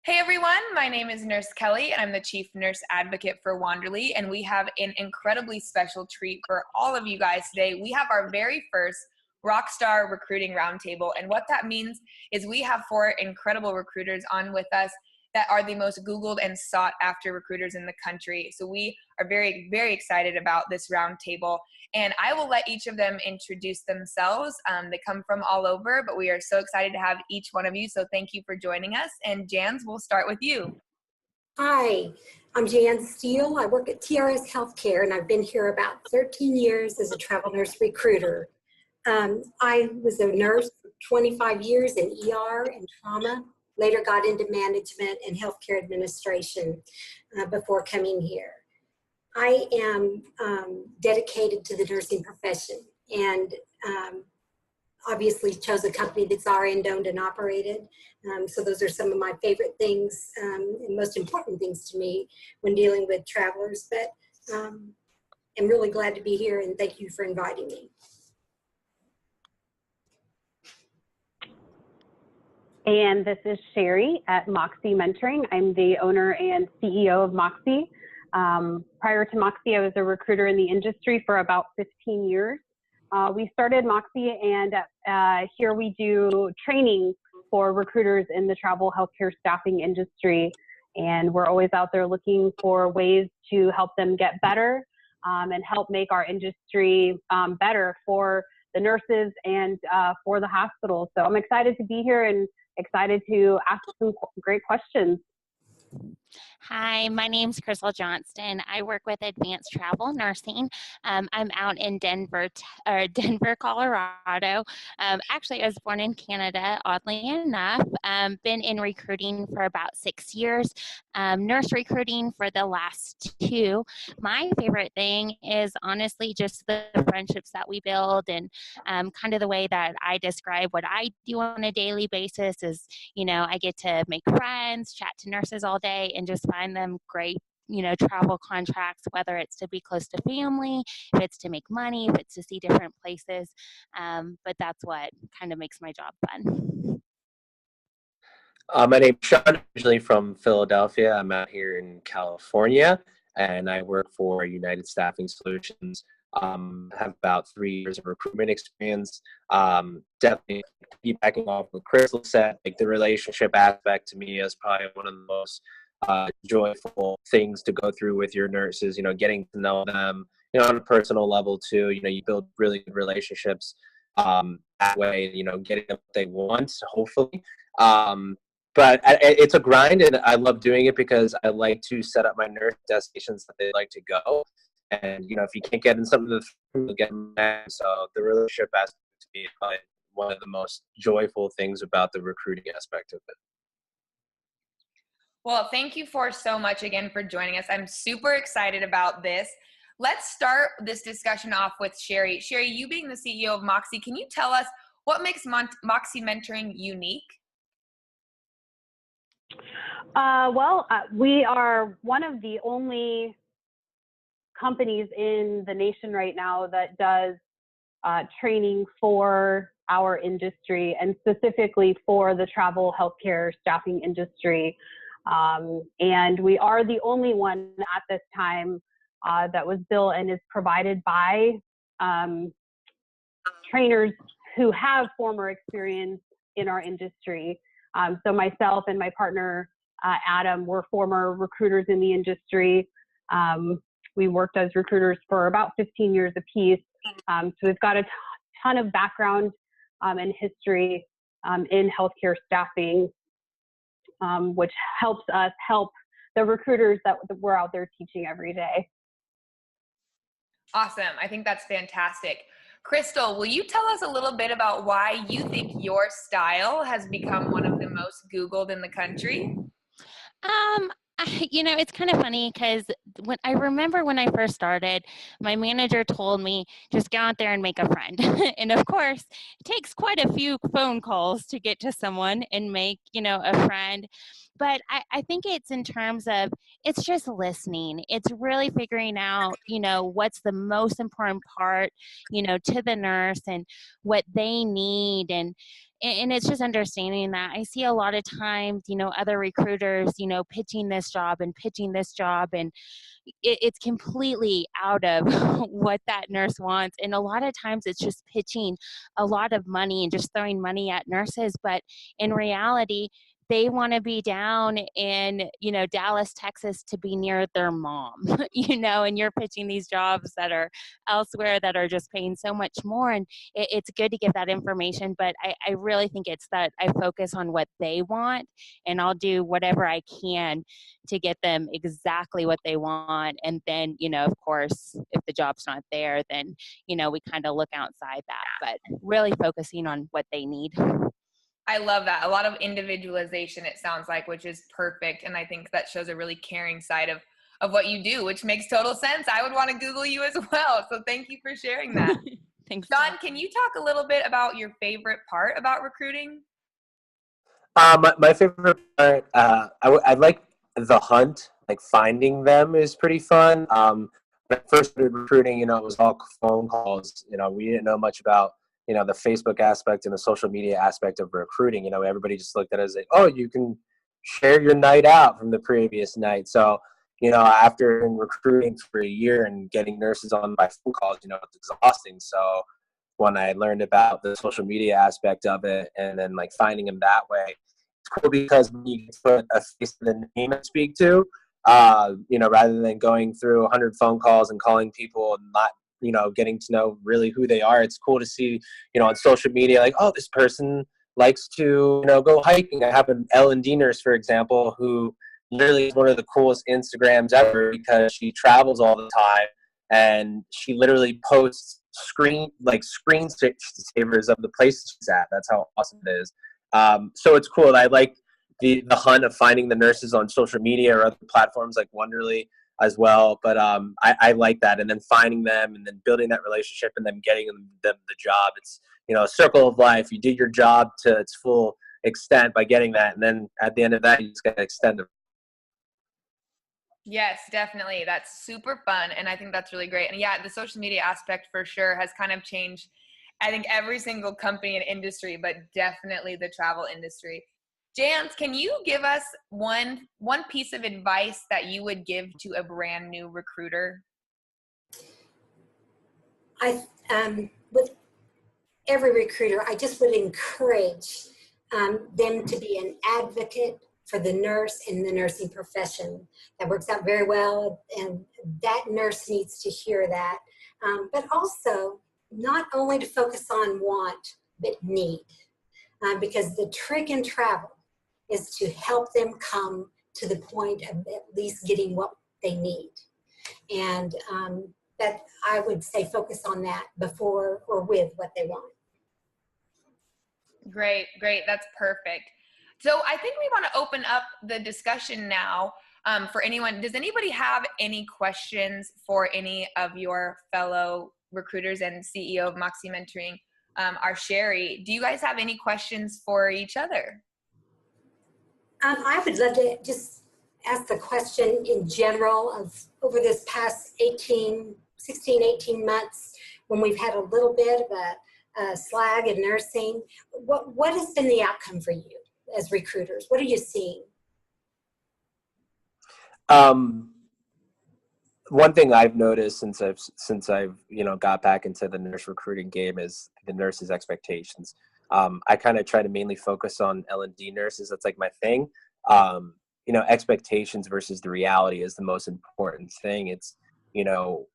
Hey everyone, my name is Nurse Kelley and I'm the Chief Nurse Advocate for Wanderly, and we have an incredibly special treat for all of you guys today. We have our very first Rockstar Recruiting Roundtable, and what that means is we have 4 incredible recruiters on with us that are the most Googled and sought after recruiters in the country. So we are very, very excited about this roundtable, and I will let each of them introduce themselves. They come from all over, but we are so excited to have each one of you. So thank you for joining us. And Jans, we'll start with you. Hi, I'm Steele. I work at TRS Healthcare, and I've been here about 13 years as a travel nurse recruiter. I was a nurse for 25 years in ER and trauma, later got into management and healthcare administration before coming here. I am dedicated to the nursing profession, and obviously chose a company that's RN owned and operated. So those are some of my favorite things and most important things to me when dealing with travelers. But I'm really glad to be here, and thank you for inviting me. And this is Shari at Moxie Mentoring. I'm the owner and CEO of Moxie. Prior to Moxie, I was a recruiter in the industry for about 15 years. We started Moxie, and here we do training for recruiters in the travel healthcare staffing industry. And we're always out there looking for ways to help them get better and help make our industry better for the nurses and for the hospitals. So I'm excited to be here and excited to ask some great questions. Hi, my name's Krystle Johnston. I work with Advanced Travel Nursing. I'm out in Denver, Colorado. Actually, I was born in Canada, oddly enough. Been in recruiting for about 6 years, nurse recruiting for the last 2. My favorite thing is honestly just the friendships that we build, and kind of the way that I describe what I do on a daily basis is, I get to make friends, chat to nurses all day, and just find them great, travel contracts, whether it's to be close to family, if it's to make money, if it's to see different places. But that's what kind of makes my job fun. My name's Sean, originally from Philadelphia. I'm out here in California, and I work for United Staffing Solutions. Have about 3 years of recruitment experience. Definitely piggybacking off what Krystle said, like the relationship aspect to me is probably one of the most joyful things to go through with your nurses, getting to know them, on a personal level too. You build really good relationships that way, getting them what they want, hopefully. But it's a grind, and I love doing it because I like to set up my nurse destinations that they like to go. And, if you can't get in some of the things, you'll get them back. So the relationship aspect to me is probably one of the most joyful things about the recruiting aspect of it. Well, thank you so much again for joining us. I'm super excited about this. Let's start this discussion off with Shari. Shari, you being the CEO of Moxie, can you tell us what makes Moxie Mentoring unique? We are one of the only companies in the nation right now that does training for our industry, and specifically for the travel healthcare staffing industry. And we are the only one at this time that was built and is provided by trainers who have former experience in our industry. So myself and my partner, Adam, were former recruiters in the industry. We worked as recruiters for about 15 years apiece. So we've got a ton of background and history in healthcare staffing, which helps us help the recruiters that we're out there teaching every day. Awesome. I think that's fantastic. Krystle, will you tell us a little bit about why you think your style has become one of the most Googled in the country? It's kind of funny because when I first started, my manager told me, just go out there and make a friend. And of course, it takes quite a few phone calls to get to someone and make, a friend. But I think it's in terms of, it's just listening. It's really figuring out, what's the most important part, to the nurse and what they need. And and it's just understanding that. I see a lot of times, other recruiters, pitching this job, and it's completely out of what that nurse wants. And a lot of times it's just pitching a lot of money and just throwing money at nurses. But in reality, they want to be down in, Dallas, Texas, to be near their mom, and you're pitching these jobs that are elsewhere that are just paying so much more. And it's good to give that information, but I really think it's that I focus on what they want, and I'll do whatever I can to get them exactly what they want. And then, of course, if the job's not there, then, we kind of look outside that, but really focusing on what they need. I love that. A lot of individualization, it sounds like, which is perfect. And I think that shows a really caring side of what you do, which makes total sense. I would want to Google you as well. So thank you for sharing that. Thanks. John, can you talk a little bit about your favorite part about recruiting? My favorite part, I like the hunt, like finding them is pretty fun. When I first started recruiting, it was all phone calls. We didn't know much about the Facebook aspect and the social media aspect of recruiting. Everybody just looked at it as like, oh, you can share your night out from the previous night. So, after recruiting for a year and getting nurses on by phone calls, it's exhausting. So when I learned about the social media aspect of it and then like finding them that way, it's cool because when you put a face to the name to speak to, rather than going through 100 phone calls and calling people and not, getting to know really who they are. It's cool to see, on social media, like, oh, this person likes to, go hiking. I have an L&D nurse, for example, who literally is one of the coolest Instagrams ever because she travels all the time and she literally posts screen savers of the places she's at. That's how awesome it is. So it's cool. I like the hunt of finding the nurses on social media or other platforms like Wonderly as well. But I like that. And then finding them and then building that relationship and then getting them the job. It's, a circle of life. You do your job to its full extent by getting that. And then at the end of that, you just got to extend it. Yes, definitely. That's super fun. And I think that's really great. And yeah, the social media aspect for sure has kind of changed, I think, every single company and industry, but definitely the travel industry. Jans, can you give us one piece of advice that you would give to a brand new recruiter? With every recruiter, I just would encourage them to be an advocate for the nurse and the nursing profession. That works out very well, and that nurse needs to hear that. But also, not only to focus on want, but need. Because the trick in travel is to help them come to the point of at least getting what they need. And that I would say focus on that before or with what they want. Great. That's perfect. So I think we want to open up the discussion now for anyone. Does anybody have any questions for any of your fellow recruiters and CEO of Moxie Mentoring, our Shari? Do you guys have any questions for each other? I would love to just ask the question in general of over this past 18 months when we've had a little bit of a slag in nursing. What has been the outcome for you as recruiters? What are you seeing? One thing I've noticed since I've got back into the nurse recruiting game is the nurses' expectations. I kind of try to mainly focus on L&D nurses. That's like my thing. Expectations versus the reality is the most important thing. It's,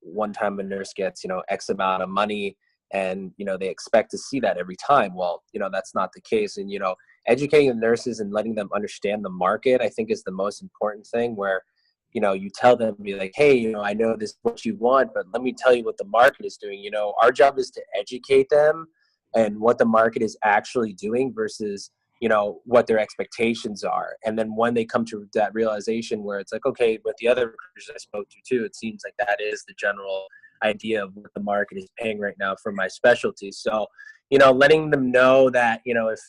one time a nurse gets, X amount of money and, they expect to see that every time. Well, that's not the case. And, educating the nurses and letting them understand the market, I think is the most important thing where, you tell them, be like, hey, I know this is what you want, but let me tell you what the market is doing. Our job is to educate them and what the market is actually doing versus, what their expectations are. And then when they come to that realization where it's like, okay, with the other recruiters I spoke to too, it seems like that is the general idea of what the market is paying right now for my specialty. So, letting them know that, if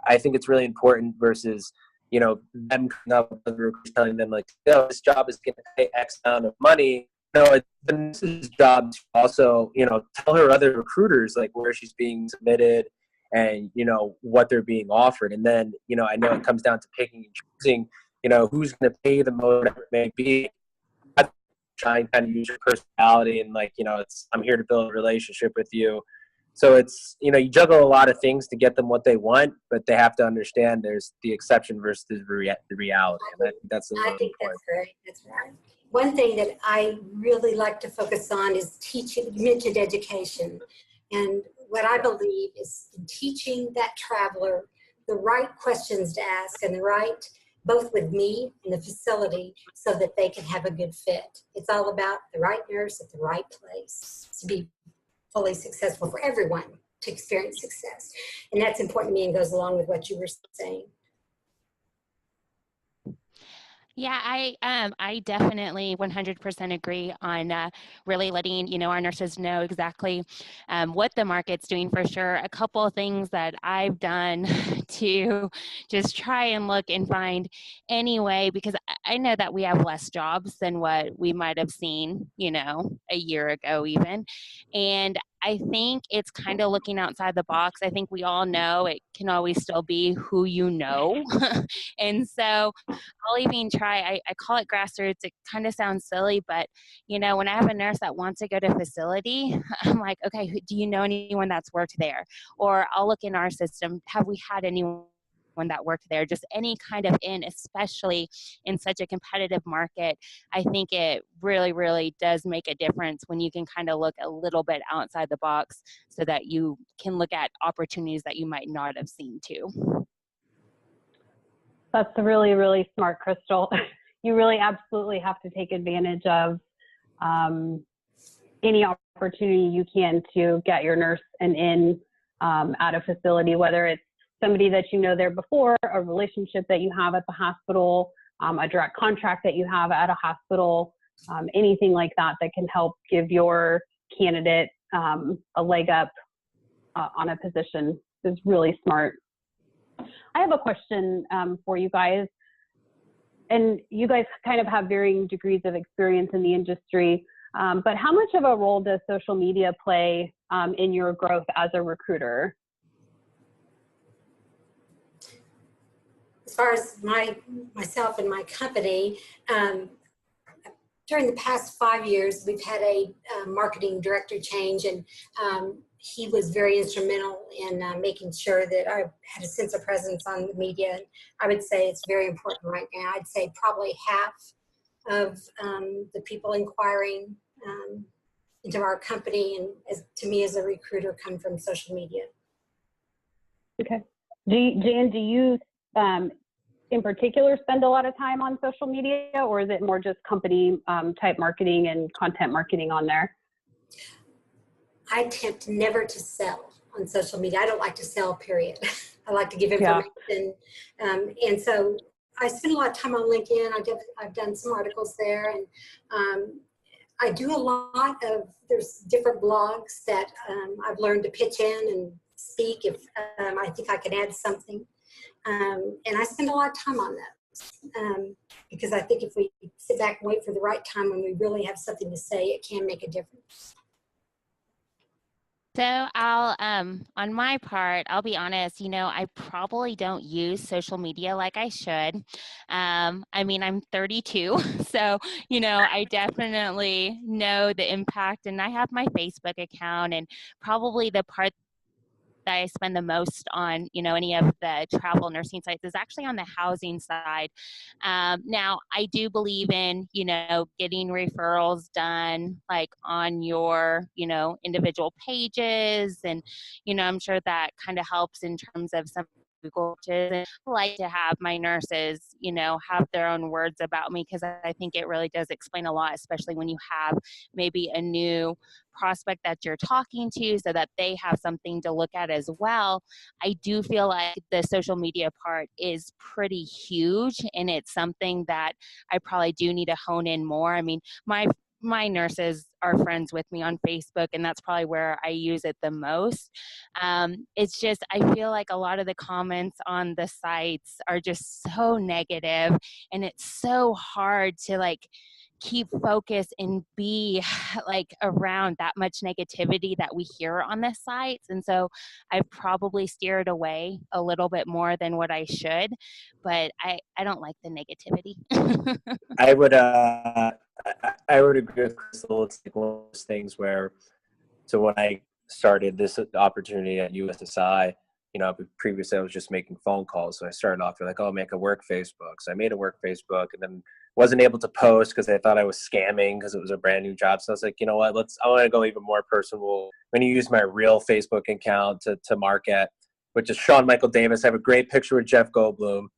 I think it's really important versus, them coming up with the recruiters telling them like, this job is going to pay X amount of money. It's the nurse's job to also, tell her other recruiters like where she's being submitted and, what they're being offered. And then, I know it comes down to picking and choosing, who's going to pay the most, whatever it may be. I try and kind of use your personality and I'm here to build a relationship with you. So it's, you juggle a lot of things to get them what they want, but they have to understand there's the exception versus the reality. And I think that's the I think that's great. That's right. One thing that I really like to focus on is teaching. You mentioned education. And what I believe is in teaching that traveler the right questions to ask and the right, both with me and the facility, so that they can have a good fit. It's all about the right nurse at the right place to be fully successful for everyone to experience success. And that's important to me and goes along with what you were saying. Yeah, I definitely 100% agree on really letting, our nurses know exactly what the market's doing for sure. A couple of things that I've done to just try and look and find any way, because I know that we have less jobs than what we might have seen, a year ago even. And I think it's kind of looking outside the box. I think we all know it can always still be who you know. And so I'll even try, I call it grassroots. It kind of sounds silly, but when I have a nurse that wants to go to facility, I'm like, okay, do you know anyone that's worked there? Or I'll look in our system, have we had anyone that worked there? Just any kind of especially in such a competitive market. I think it really, really does make a difference when you can kind of look a little bit outside the box so that you can look at opportunities that you might not have seen too. That's really, really smart, Krystle. You really absolutely have to take advantage of any opportunity you can to get your nurse in at a facility, whether it's somebody that you know there before, a relationship that you have at the hospital, a direct contract that you have at a hospital, anything like that that can help give your candidate a leg up on a position is really smart. I have a question for you guys, and you guys kind of have varying degrees of experience in the industry, but how much of a role does social media play in your growth as a recruiter? As far as myself and my company, during the past 5 years, we've had a marketing director change, and he was very instrumental in making sure that I had a sense of presence on the media. I would say it's very important right now. I'd say probably half of the people inquiring into our company and to me as a recruiter come from social media. Okay. Jan, do you in particular spend a lot of time on social media, or is it more just company type marketing and content marketing on there? I attempt never to sell on social media. I don't like to sell, period. I like to give information. Yeah. And so I spend a lot of time on LinkedIn. I've done some articles there, and I do a lot of, there's different blogs that I've learned to pitch in and speak if I think I can add something. And I spend a lot of time on that because I think if we sit back and wait for the right time when we really have something to say, it can make a difference. So I'll, on my part, I'll be honest, I probably don't use social media like I should. I mean, I'm 32, so, I definitely know the impact, and I have my Facebook account, and probably the part that I spend the most on, any of the travel nursing sites is actually on the housing side. Now, I do believe in, getting referrals done like on your, individual pages. And, I'm sure that kind of helps in terms of some coaches. And I like to have my nurses, have their own words about me, because I think it really does explain a lot, especially when you have maybe a new prospect that you're talking to, so that they have something to look at as well. I do feel like the social media part is pretty huge, and it's something that I probably do need to hone in more. I mean, my nurses are friends with me on Facebook, and that's probably where I use it the most. It's just, I feel like a lot of the comments on the sites are just so negative, and it's so hard to keep focus and be like around that much negativity that we hear on this site. And so I've probably steered away a little bit more than what I should, but I don't like the negativity. I would agree with Krystle. It's like one of those things where, so when I started this opportunity at USSI, previously I was just making phone calls. So I started off with like, oh, I'll make a work Facebook. So I made a work Facebook and then wasn't able to post because I thought I was scamming because it was a brand new job. So I was like, you know what, I want to go even more personal. I'm going to use my real Facebook account to market, which is Sean Michael Davis. I have a great picture with Jeff Goldblum.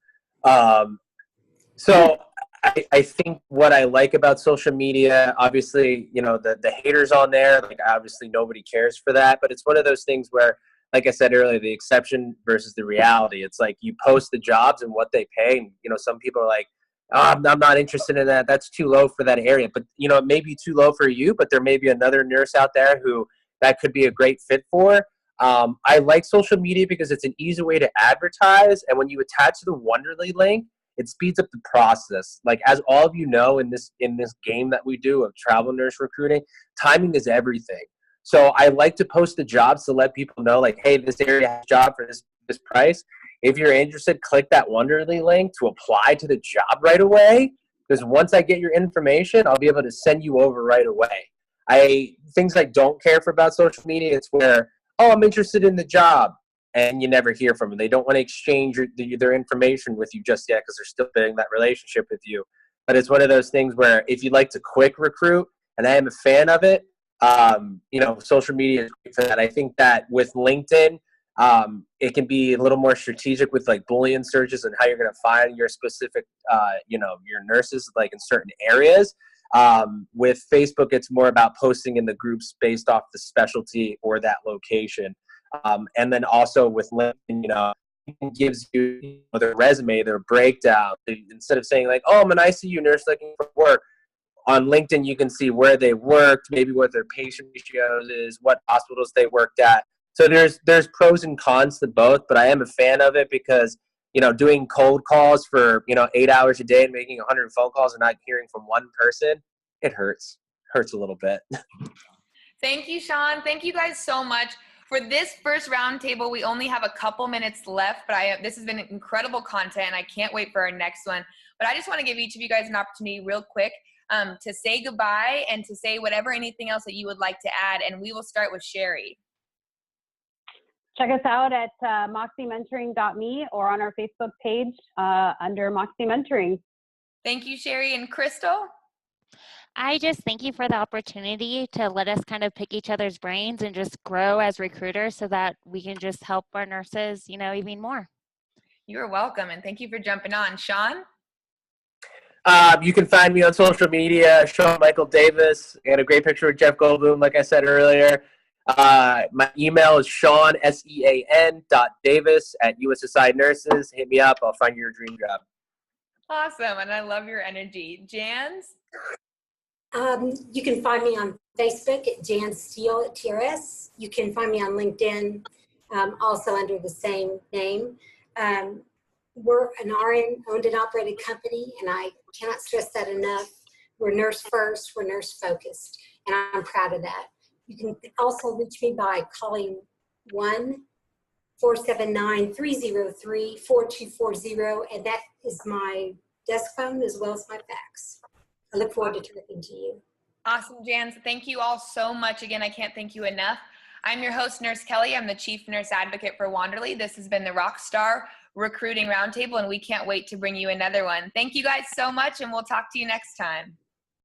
So I think what I like about social media, obviously, the haters on there, like obviously nobody cares for that, but it's one of those things where, like I said earlier, the exception versus the reality. It's like you post the jobs and what they pay. And, some people are like, oh, I'm not interested in that. That's too low for that area. But, it may be too low for you, but there may be another nurse out there who that could be a great fit for. I like social media because it's an easy way to advertise. And when you attach the Wonderly link, it speeds up the process. Like, as all of you know, in this game that we do of travel nurse recruiting, timing is everything. So I like to post the jobs to let people know, like, hey, this area has a job for this price. If you're interested, click that Wonderly link to apply to the job right away. Because once I get your information, I'll be able to send you over right away. Things I don't care for about social media, it's where, oh, I'm interested in the job, and you never hear from them. They don't want to exchange their information with you just yet because they're still building that relationship with you. But it's one of those things where if you'd like to quick recruit, and I am a fan of it, social media is great for that. I think that with LinkedIn, it can be a little more strategic with like Boolean searches and how you're going to find your specific, your nurses like in certain areas. With Facebook, it's more about posting in the groups based off the specialty or that location. And then also with LinkedIn, it gives you their resume, their breakdown. Instead of saying like, oh, I'm an ICU nurse looking for work, on LinkedIn, you can see where they worked, maybe what their patient ratios is, what hospitals they worked at. So there's pros and cons to both, but I am a fan of it because, doing cold calls for, 8 hours a day and making 100 phone calls and not hearing from one person, it hurts a little bit. Thank you, Sean. Thank you guys so much. For this first roundtable, we only have a couple minutes left, but this has been incredible content, and I can't wait for our next one. But I just want to give each of you guys an opportunity real quick to say goodbye and to say anything else that you would like to add. And we will start with Shari. Check us out at moxiementoring.me or on our Facebook page under Moxie Mentoring. Thank you, Shari. And Krystle? I just thank you for the opportunity to let us kind of pick each other's brains and just grow as recruiters so that we can just help our nurses, even more. You're welcome. And thank you for jumping on. Sean? You can find me on social media, Sean Michael Davis. I got a great picture of Jeff Goldblum, like I said earlier. My email is Sean, SEAN.Davis@USSI Nurses. Hit me up. I'll find you your dream job. Awesome. And I love your energy. Jans? You can find me on Facebook at Jan Steele at TRS. You can find me on LinkedIn, also under the same name. We're an RN owned and operated company, and I cannot stress that enough. We're nurse first, we're nurse focused, and I'm proud of that. You can also reach me by calling 1-479-303-4240, and that is my desk phone as well as my fax. I look forward to talking to you. Awesome, Jans. Thank you all so much. Again, I can't thank you enough. I'm your host, Nurse Kelley. I'm the Chief Nurse Advocate for Wanderly. This has been the Rockstar Recruiting Roundtable, and we can't wait to bring you another one. Thank you guys so much, and we'll talk to you next time.